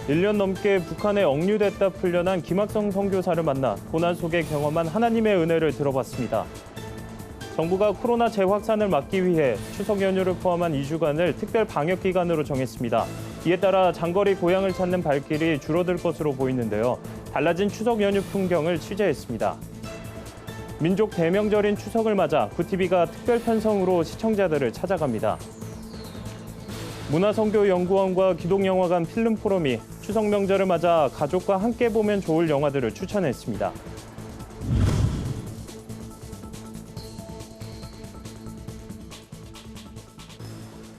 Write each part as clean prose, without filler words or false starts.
1년 넘게 북한에 억류됐다 풀려난 김학성 선교사를 만나 고난 속에 경험한 하나님의 은혜를 들어봤습니다. 정부가 코로나 재확산을 막기 위해 추석 연휴를 포함한 2주간을 특별 방역 기간으로 정했습니다. 이에 따라 장거리 고향을 찾는 발길이 줄어들 것으로 보이는데요. 달라진 추석 연휴 풍경을 취재했습니다. 민족 대명절인 추석을 맞아 구티비가 특별 편성으로 시청자들을 찾아갑니다. 문화선교연구원과 기독영화관 필름포럼이 추석 명절을 맞아 가족과 함께 보면 좋을 영화들을 추천했습니다.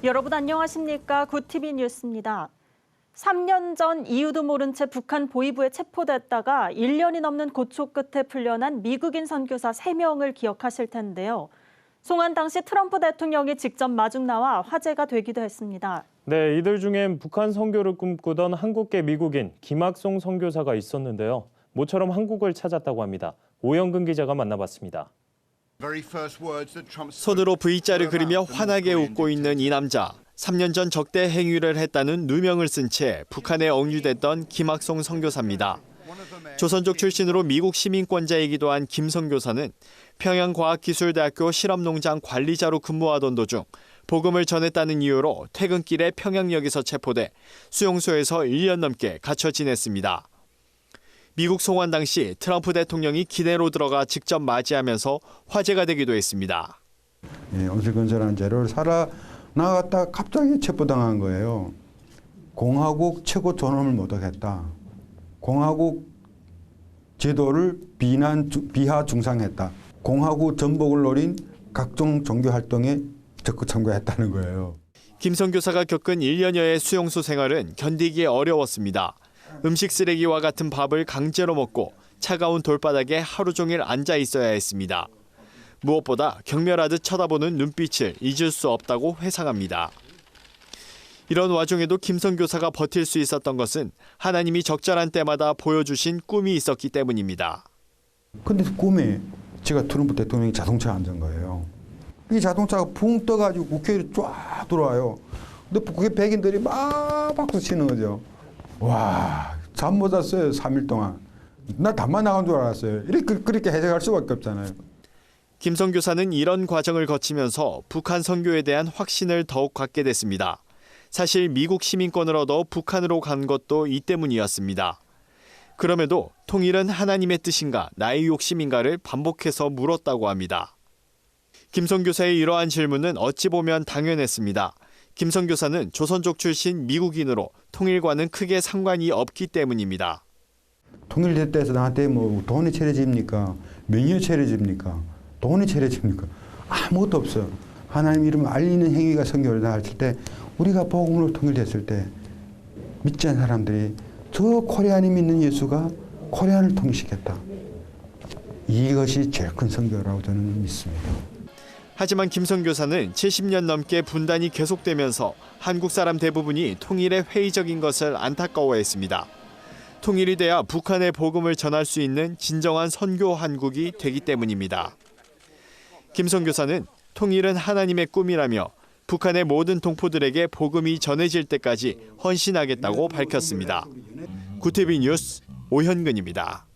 여러분 안녕하십니까? 구티비 뉴스입니다. 3년 전 이유도 모른 채 북한 보위부에 체포됐다가 1년이 넘는 고초 끝에 풀려난 미국인 선교사 3명을 기억하실 텐데요. 송환 당시 트럼프 대통령이 직접 마중 나와 화제가 되기도 했습니다. 네, 이들 중엔 북한 선교를 꿈꾸던 한국계 미국인 김학송 선교사가 있었는데요. 모처럼 한국을 찾았다고 합니다. 오영근 기자가 만나봤습니다. 손으로 V자를 그리며 환하게 웃고 있는 이 남자. 3년 전 적대 행위를 했다는 누명을 쓴 채 북한에 억류됐던 김학송 선교사입니다. 조선족 출신으로 미국 시민권자이기도 한 김 선교사는 평양과학기술대학교 실험농장 관리자로 근무하던 도중 복음을 전했다는 이유로 퇴근길에 평양역에서 체포돼 수용소에서 1년 넘게 갇혀 지냈습니다. 미국 송환 당시 트럼프 대통령이 기내로 들어가 직접 맞이하면서 화제가 되기도 했습니다. 엄슬건설한 죄를 살아나갔다 갑자기 체포당한 거예요. 공화국 최고 존엄을 모독했다. 공화국 제도를 비하 중상했다. 공화국 전복을 노린 각종 종교 활동에 적극 참가했다는 거예요. 김 선교사가 겪은 1년여의 수용소 생활은 견디기 어려웠습니다. 음식 쓰레기와 같은 밥을 강제로 먹고 차가운 돌바닥에 하루 종일 앉아 있어야 했습니다. 무엇보다 경멸하듯 쳐다보는 눈빛을 잊을 수 없다고 회상합니다. 이런 와중에도 김 선교사가 버틸 수 있었던 것은 하나님이 적절한 때마다 보여주신 꿈이 있었기 때문입니다. 근데 꿈에 제가 트럼프 대통령이 자동차에 앉은 거예요. 이 자동차가 붕 떠가지고 국회로 쫙 들어와요. 근데 국회 백인들이 막 박수 치는 거죠. 와, 잠 못 잤어요, 3일 동안. 나 담만 나간 줄 알았어요. 그렇게 해석할 수밖에 없잖아요. 김 선교사는 이런 과정을 거치면서 북한 선교에 대한 확신을 더욱 갖게 됐습니다. 사실 미국 시민권을 얻어 북한으로 간 것도 이 때문이었습니다. 그럼에도 통일은 하나님의 뜻인가 나의 욕심인가를 반복해서 물었다고 합니다. 김 선교사의 이러한 질문은 어찌 보면 당연했습니다. 김 선교사는 조선족 출신 미국인으로 통일과는 크게 상관이 없기 때문입니다. 통일됐다 해서 나한테 뭐 돈이 채려집니까? 명예가 채려집니까? 돈이 채려집니까? 아무것도 없어요. 하나님 이름을 알리는 행위가 선교를 할 때 우리가 복음으로 통일됐을 때 믿지 않는 사람들이 저 코리안이 믿는 예수가 코리안을 통일시켰다. 이것이 제일 큰 선교라고 저는 믿습니다. 하지만 김 선교사는 70년 넘게 분단이 계속되면서 한국 사람 대부분이 통일에 회의적인 것을 안타까워했습니다. 통일이 돼야 북한의 복음을 전할 수 있는 진정한 선교 한국이 되기 때문입니다. 김 선교사는 통일은 하나님의 꿈이라며 북한의 모든 동포들에게 복음이 전해질 때까지 헌신하겠다고 밝혔습니다. 구티비 뉴스 오현근입니다.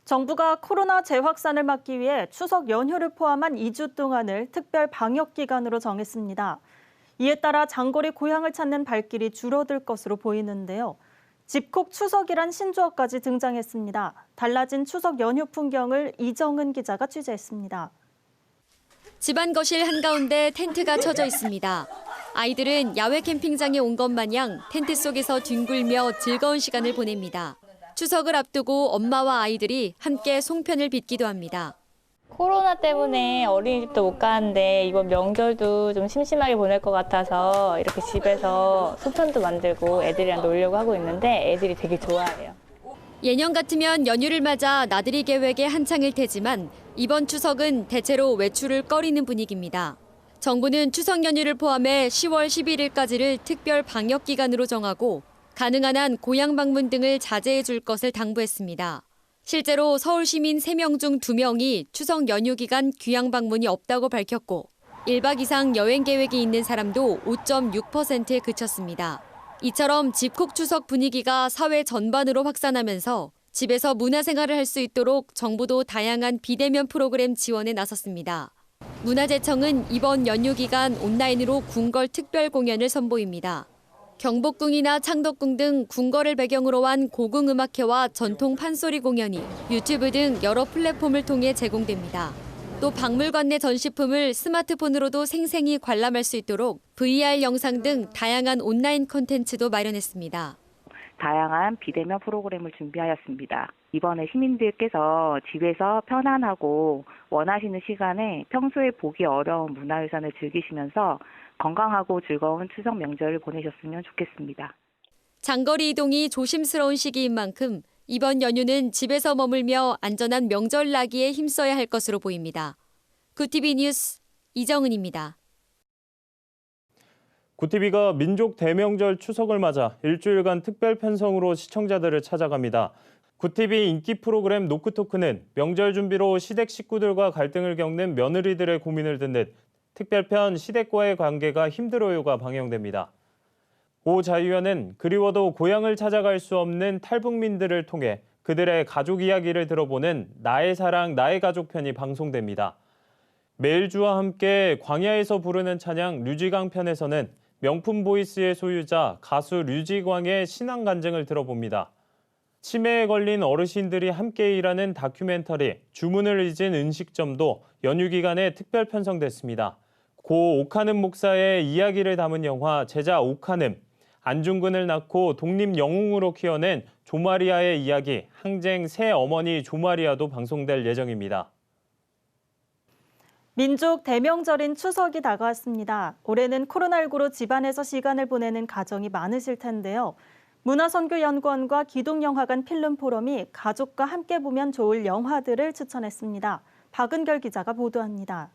정부가 코로나 재확산을 막기 위해 추석 연휴를 포함한 2주 동안을 특별 방역 기간으로 정했습니다. 이에 따라 장거리 고향을 찾는 발길이 줄어들 것으로 보이는데요. 집콕 추석이란 신조어까지 등장했습니다. 달라진 추석 연휴 풍경을 이정은 기자가 취재했습니다. 집안 거실 한가운데 텐트가 쳐져 있습니다. 아이들은 야외 캠핑장에 온 것 마냥 텐트 속에서 뒹굴며 즐거운 시간을 보냅니다. 추석을 앞두고 엄마와 아이들이 함께 송편을 빚기도 합니다. 코로나 때문에 어린이집도 못 가는데 이번 명절도 좀 심심하게 보낼 것 같아서 이렇게 집에서 송편도 만들고 애들이랑 놀려고 하고 있는데 애들이 되게 좋아해요. 예년 같으면 연휴를 맞아 나들이 계획에 한창일 테지만 이번 추석은 대체로 외출을 꺼리는 분위기입니다. 정부는 추석 연휴를 포함해 10월 11일까지를 특별 방역 기간으로 정하고 가능한 한 고향 방문 등을 자제해 줄 것을 당부했습니다. 실제로 서울 시민 3명 중 2명이 추석 연휴 기간 귀향 방문이 없다고 밝혔고 1박 이상 여행 계획이 있는 사람도 5.6%에 그쳤습니다. 이처럼 집콕 추석 분위기가 사회 전반으로 확산하면서 집에서 문화생활을 할 수 있도록 정부도 다양한 비대면 프로그램 지원에 나섰습니다. 문화재청은 이번 연휴 기간 온라인으로 궁궐 특별 공연을 선보입니다. 경복궁이나 창덕궁 등 궁궐을 배경으로 한 고궁음악회와 전통 판소리 공연이 유튜브 등 여러 플랫폼을 통해 제공됩니다. 또 박물관 내 전시품을 스마트폰으로도 생생히 관람할 수 있도록 VR 영상 등 다양한 온라인 콘텐츠도 마련했습니다. 다양한 비대면 프로그램을 준비하였습니다. 이번에 시민들께서 집에서 편안하고 원하시는 시간에 평소에 보기 어려운 문화유산을 즐기시면서 건강하고 즐거운 추석 명절을 보내셨으면 좋겠습니다. 장거리 이동이 조심스러운 시기인 만큼 이번 연휴는 집에서 머물며 안전한 명절 나기에 힘써야 할 것으로 보입니다. 구티비 뉴스 이정은입니다. 구티비가 민족 대명절 추석을 맞아 일주일간 특별 편성으로 시청자들을 찾아갑니다. 구티비 인기 프로그램 노크토크는 명절 준비로 시댁 식구들과 갈등을 겪는 며느리들의 고민을 듣는 특별편 시댁과의 관계가 힘들어요가 방영됩니다. 오 자유연은 그리워도 고향을 찾아갈 수 없는 탈북민들을 통해 그들의 가족 이야기를 들어보는 나의 사랑, 나의 가족 편이 방송됩니다. 매일주와 함께 광야에서 부르는 찬양 류지강 편에서는 명품 보이스의 소유자 가수 류지광의 신앙 간증을 들어봅니다. 치매에 걸린 어르신들이 함께 일하는 다큐멘터리 주문을 잊은 음식점도 연휴 기간에 특별 편성됐습니다. 고 오카눔 목사의 이야기를 담은 영화 제자 오카눔, 안중근을 낳고 독립 영웅으로 키워낸 조마리아의 이야기 항쟁 새 어머니 조마리아도 방송될 예정입니다. 민족 대명절인 추석이 다가왔습니다. 올해는 코로나19로 집안에서 시간을 보내는 가정이 많으실 텐데요. 문화선교연구원과 기동영화관 필름포럼이 가족과 함께 보면 좋을 영화들을 추천했습니다. 박은결 기자가 보도합니다.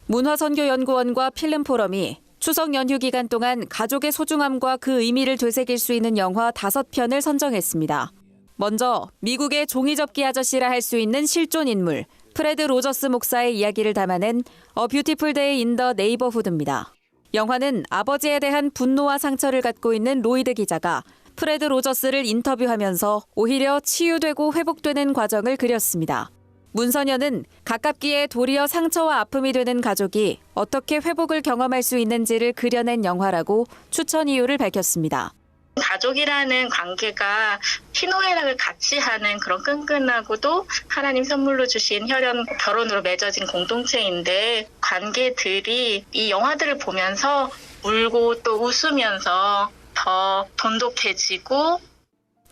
문화선교연구원과 필름포럼이 추석 연휴 기간 동안 가족의 소중함과 그 의미를 되새길 수 있는 영화 5편을 선정했습니다. 먼저 미국의 종이접기 아저씨라 할 수 있는 실존 인물 프레드 로저스 목사의 이야기를 담아낸 A Beautiful Day in the Neighborhood입니다. 영화는 아버지에 대한 분노와 상처를 갖고 있는 로이드 기자가 프레드 로저스를 인터뷰하면서 오히려 치유되고 회복되는 과정을 그렸습니다. 문선현은 가깝기에 도리어 상처와 아픔이 되는 가족이 어떻게 회복을 경험할 수 있는지를 그려낸 영화라고 추천 이유를 밝혔습니다. 가족이라는 관계가 희노애락을 같이 하는 그런 끈끈하고도 하나님 선물로 주신 혈연 결혼으로 맺어진 공동체인데 관계들이 이 영화들을 보면서 울고 또 웃으면서 더 돈독해지고.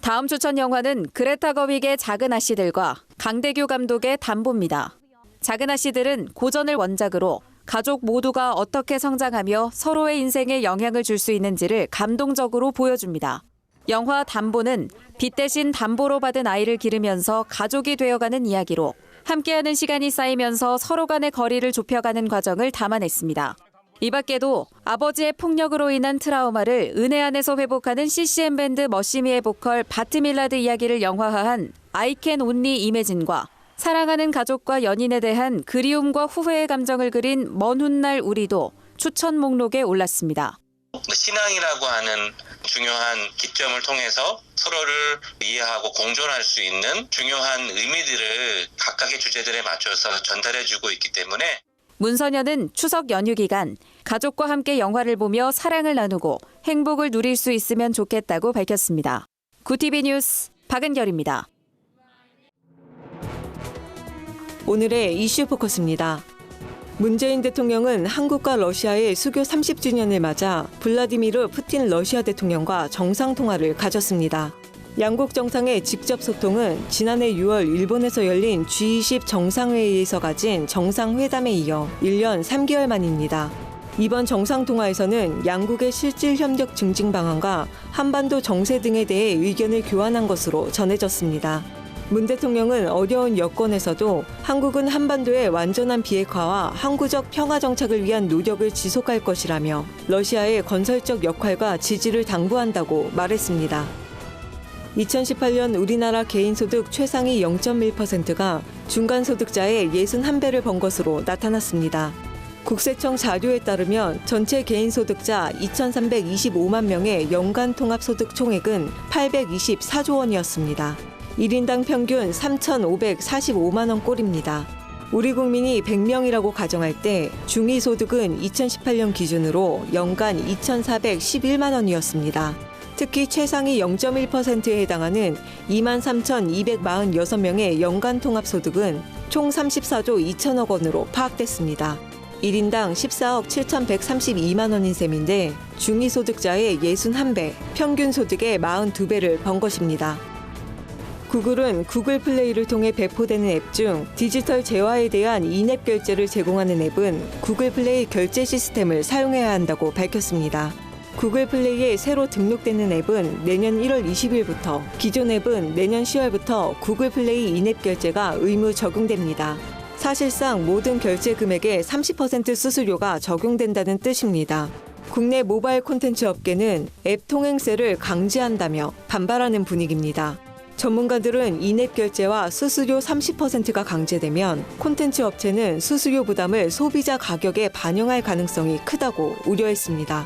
다음 추천 영화는 그레타 거윅의 작은 아씨들과 강대규 감독의 담보입니다. 작은 아씨들은 고전을 원작으로 가족 모두가 어떻게 성장하며 서로의 인생에 영향을 줄 수 있는지를 감동적으로 보여줍니다. 영화 담보는 빚 대신 담보로 받은 아이를 기르면서 가족이 되어가는 이야기로 함께하는 시간이 쌓이면서 서로 간의 거리를 좁혀가는 과정을 담아냈습니다. 이 밖에도 아버지의 폭력으로 인한 트라우마를 은혜 안에서 회복하는 CCM 밴드 머시미의 보컬 바트 밀라드 이야기를 영화화한 I Can Only Imagine과 사랑하는 가족과 연인에 대한 그리움과 후회의 감정을 그린 먼 훗날 우리도 추천 목록에 올랐습니다. 신앙이라고 하는 중요한 기점을 통해서 서로를 이해하고 공존할 수 있는 중요한 의미들을 각각의 주제들에 맞춰서 전달해주고 있기 때문에 문선현은 추석 연휴 기간 가족과 함께 영화를 보며 사랑을 나누고 행복을 누릴 수 있으면 좋겠다고 밝혔습니다. 구티비 뉴스 박은결입니다. 오늘의 이슈 포커스입니다. 문재인 대통령은 한국과 러시아의 수교 30주년을 맞아 블라디미르 푸틴 러시아 대통령과 정상통화를 가졌습니다. 양국 정상의 직접 소통은 지난해 6월 일본에서 열린 G20 정상회의에서 가진 정상회담에 이어 1년 3개월 만입니다. 이번 정상통화에서는 양국의 실질 협력 증진 방안과 한반도 정세 등에 대해 의견을 교환한 것으로 전해졌습니다. 문 대통령은 어려운 여건에서도 한국은 한반도의 완전한 비핵화와 항구적 평화 정착을 위한 노력을 지속할 것이라며 러시아의 건설적 역할과 지지를 당부한다고 말했습니다. 2018년 우리나라 개인소득 최상위 0.1%가 중간소득자의 61배를 번 것으로 나타났습니다. 국세청 자료에 따르면 전체 개인소득자 2,325만 명의 연간 통합소득 총액은 824조 원이었습니다. 1인당 평균 3,545만 원 꼴입니다. 우리 국민이 100명이라고 가정할 때 중위소득은 2018년 기준으로 연간 2,411만 원이었습니다. 특히 최상위 0.1%에 해당하는 23,246명의 연간 통합소득은 총 34조 2천억 원으로 파악됐습니다. 1인당 14억 7,132만 원인 셈인데 중위소득자의 61배, 평균 소득의 42배를 번 것입니다. 구글은 구글 플레이를 통해 배포되는 앱 중 디지털 재화에 대한 인앱 결제를 제공하는 앱은 구글 플레이 결제 시스템을 사용해야 한다고 밝혔습니다. 구글 플레이에 새로 등록되는 앱은 내년 1월 20일부터, 기존 앱은 내년 10월부터 구글 플레이 인앱 결제가 의무 적용됩니다. 사실상 모든 결제 금액의 30% 수수료가 적용된다는 뜻입니다. 국내 모바일 콘텐츠 업계는 앱 통행세를 강제한다며 반발하는 분위기입니다. 전문가들은 인앱 결제와 수수료 30%가 강제되면 콘텐츠 업체는 수수료 부담을 소비자 가격에 반영할 가능성이 크다고 우려했습니다.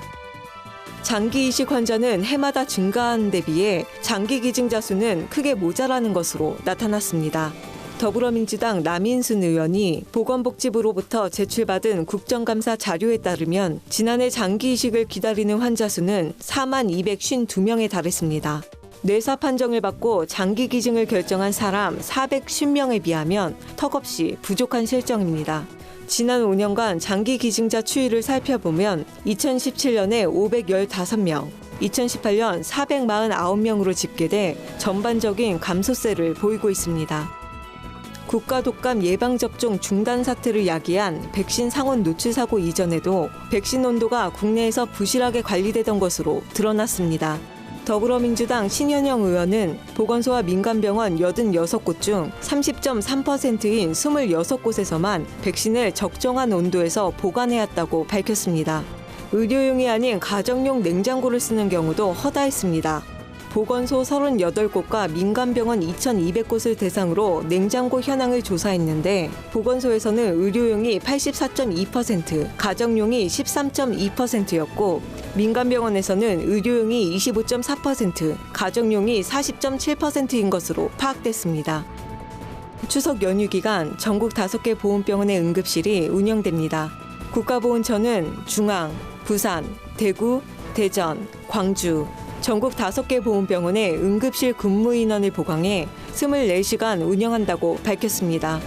장기 이식 환자는 해마다 증가하는 데 비해 장기 기증자 수는 크게 모자라는 것으로 나타났습니다. 더불어민주당 남인순 의원이 보건복지부로부터 제출받은 국정감사 자료에 따르면 지난해 장기 이식을 기다리는 환자 수는 4만 252명에 달했습니다. 뇌사 판정을 받고 장기 기증을 결정한 사람 410명에 비하면 턱없이 부족한 실정입니다. 지난 5년간 장기 기증자 추이를 살펴보면 2017년에 515명, 2018년 449명으로 집계돼 전반적인 감소세를 보이고 있습니다. 국가 독감 예방접종 중단 사태를 야기한 백신 상온 노출 사고 이전에도 백신 온도가 국내에서 부실하게 관리되던 것으로 드러났습니다. 더불어민주당 신현영 의원은 보건소와 민간병원 86곳 중 30.3%인 26곳에서만 백신을 적정한 온도에서 보관해왔다고 밝혔습니다. 의료용이 아닌 가정용 냉장고를 쓰는 경우도 허다했습니다. 보건소 38곳과 민간병원 2,200곳을 대상으로 냉장고 현황을 조사했는데 보건소에서는 의료용이 84.2%, 가정용이 13.2%였고 민간병원에서는 의료용이 25.4%, 가정용이 40.7%인 것으로 파악됐습니다. 추석 연휴 기간 전국 5개 보훈병원의 응급실이 운영됩니다. 국가보훈처는 중앙, 부산, 대구, 대전, 광주, 전국 5개 보훈병원의 응급실 근무 인원을 보강해 24시간 운영한다고 밝혔습니다.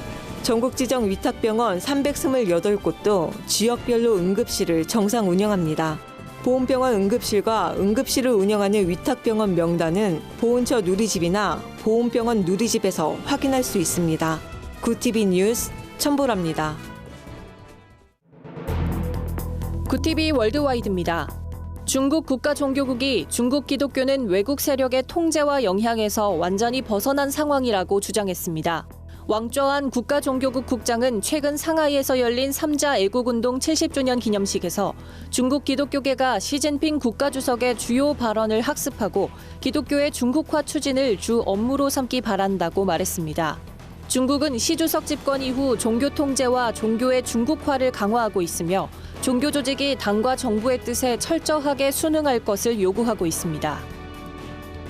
전국 지정 위탁병원 328곳도 지역별로 응급실을 정상 운영합니다. 보훈병원 응급실과 응급실을 운영하는 위탁병원 명단은 보훈처 누리집이나 보훈병원 누리집에서 확인할 수 있습니다. 구TV 뉴스 천보라입니다. 구TV 월드와이드입니다. 중국 국가종교국이 중국 기독교는 외국 세력의 통제와 영향에서 완전히 벗어난 상황이라고 주장했습니다. 왕좌한 국가종교국 국장은 최근 상하이에서 열린 3자 애국운동 70주년 기념식에서 중국 기독교계가 시진핑 국가주석의 주요 발언을 학습하고 기독교의 중국화 추진을 주 업무로 삼기 바란다고 말했습니다. 중국은 시 주석 집권 이후 종교 통제와 종교의 중국화를 강화하고 있으며 종교 조직이 당과 정부의 뜻에 철저하게 순응할 것을 요구하고 있습니다.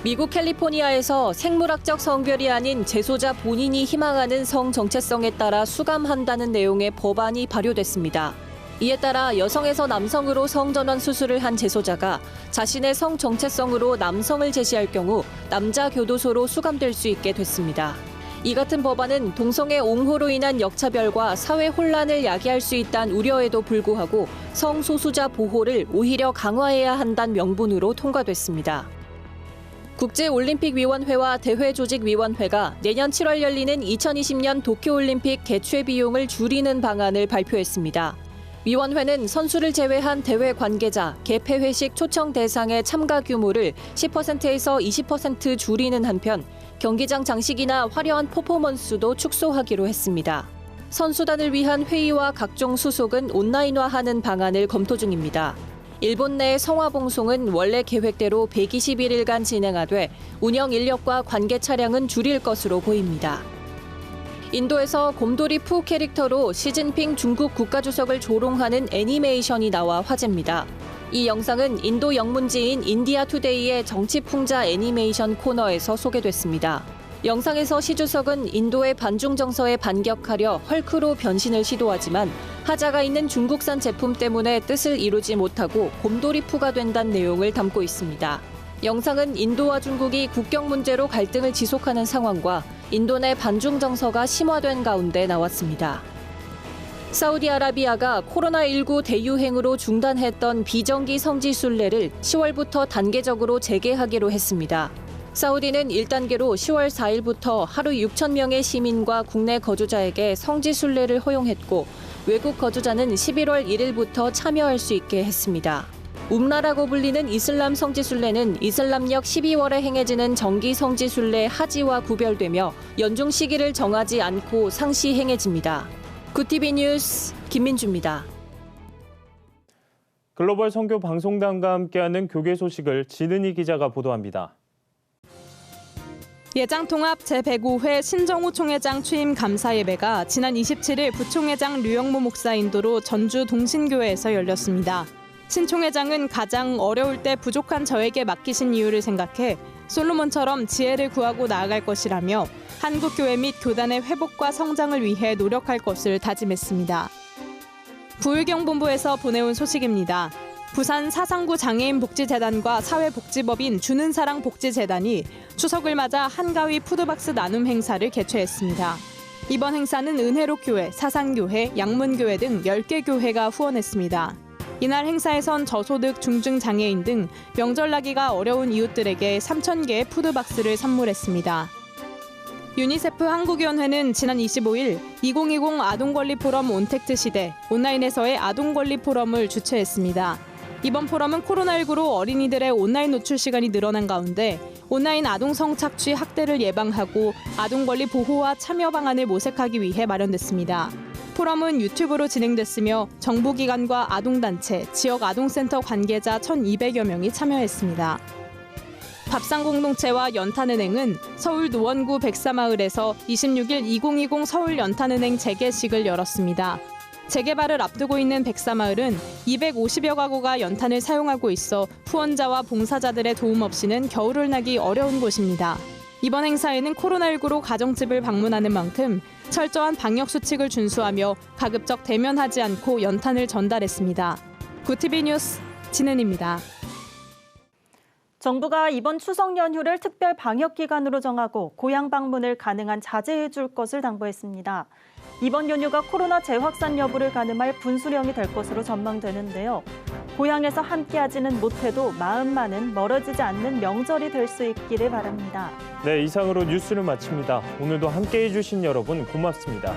미국 캘리포니아에서 생물학적 성별이 아닌 재소자 본인이 희망하는 성 정체성에 따라 수감한다는 내용의 법안이 발효됐습니다. 이에 따라 여성에서 남성으로 성전환 수술을 한 재소자가 자신의 성 정체성으로 남성을 제시할 경우 남자 교도소로 수감될 수 있게 됐습니다. 이 같은 법안은 동성애 옹호로 인한 역차별과 사회 혼란을 야기할 수 있다는 우려에도 불구하고 성소수자 보호를 오히려 강화해야 한다는 명분으로 통과됐습니다. 국제올림픽위원회와 대회조직위원회가 내년 7월 열리는 2020년 도쿄올림픽 개최 비용을 줄이는 방안을 발표했습니다. 위원회는 선수를 제외한 대회 관계자, 개폐회식 초청 대상의 참가 규모를 10%에서 20% 줄이는 한편 경기장 장식이나 화려한 퍼포먼스도 축소하기로 했습니다. 선수단을 위한 회의와 각종 수속은 온라인화하는 방안을 검토 중입니다. 일본 내 성화봉송은 원래 계획대로 121일간 진행하되 운영 인력과 관계 차량은 줄일 것으로 보입니다. 인도에서 곰돌이 푸 캐릭터로 시진핑 중국 국가주석을 조롱하는 애니메이션이 나와 화제입니다. 이 영상은 인도 영문지인 인디아 투데이의 정치풍자 애니메이션 코너에서 소개됐습니다. 영상에서 시 주석은 인도의 반중 정서에 반격하려 헐크로 변신을 시도하지만 하자가 있는 중국산 제품 때문에 뜻을 이루지 못하고 곰돌이 푸가 된다는 내용을 담고 있습니다. 영상은 인도와 중국이 국경 문제로 갈등을 지속하는 상황과 인도 내 반중 정서가 심화된 가운데 나왔습니다. 사우디아라비아가 코로나19 대유행으로 중단했던 비정기 성지 순례를 10월부터 단계적으로 재개하기로 했습니다. 사우디는 1단계로 10월 4일부터 하루 6천 명의 시민과 국내 거주자에게 성지 순례를 허용했고 외국 거주자는 11월 1일부터 참여할 수 있게 했습니다. 움라라고 불리는 이슬람 성지 순례는 이슬람력 12월에 행해지는 정기 성지 순례 하지와 구별되며 연중 시기를 정하지 않고 상시 행해집니다. 굿TV 뉴스 김민주입니다. 글로벌 선교 방송단과 함께하는 교계 소식을 진은희 기자가 보도합니다. 예장통합 제105회 신정우 총회장 취임 감사 예배가 지난 27일 부총회장 류영모 목사 인도로 전주 동신교회에서 열렸습니다. 신 총회장은 가장 어려울 때 부족한 저에게 맡기신 이유를 생각해 솔로몬처럼 지혜를 구하고 나아갈 것이라며 한국교회 및 교단의 회복과 성장을 위해 노력할 것을 다짐했습니다. 부의경본부에서 보내온 소식입니다. 부산 사상구 장애인 복지재단과 사회복지법인 주는사랑 복지재단이 추석을 맞아 한가위 푸드박스 나눔 행사를 개최했습니다. 이번 행사는 은혜록교회, 사상교회, 양문교회 등 10개 교회가 후원했습니다. 이날 행사에선 저소득, 중증장애인 등 명절나기가 어려운 이웃들에게 3,000개의 푸드박스를 선물했습니다. 유니세프 한국위원회는 지난 25일 2020 아동권리 포럼 온택트 시대 온라인에서의 아동권리 포럼을 주최했습니다. 이번 포럼은 코로나19로 어린이들의 온라인 노출 시간이 늘어난 가운데 온라인 아동 성착취 학대를 예방하고 아동권리 보호와 참여 방안을 모색하기 위해 마련됐습니다. 포럼은 유튜브로 진행됐으며 정부기관과 아동단체, 지역 아동센터 관계자 1,200여 명이 참여했습니다. 밥상공동체와 연탄은행은 서울 노원구 백사마을에서 26일 2020 서울연탄은행 재개식을 열었습니다. 재개발을 앞두고 있는 백사마을은 250여 가구가 연탄을 사용하고 있어 후원자와 봉사자들의 도움 없이는 겨울을 나기 어려운 곳입니다. 이번 행사에는 코로나19로 가정집을 방문하는 만큼 철저한 방역수칙을 준수하며 가급적 대면하지 않고 연탄을 전달했습니다. 굿TV 뉴스 진은입니다. 정부가 이번 추석 연휴를 특별 방역 기간으로 정하고 고향 방문을 가능한 자제해 줄 것을 당부했습니다. 이번 연휴가 코로나 재확산 여부를 가늠할 분수령이 될 것으로 전망되는데요. 고향에서 함께하지는 못해도 마음만은 멀어지지 않는 명절이 될 수 있기를 바랍니다. 네, 이상으로 뉴스를 마칩니다. 오늘도 함께해 주신 여러분 고맙습니다.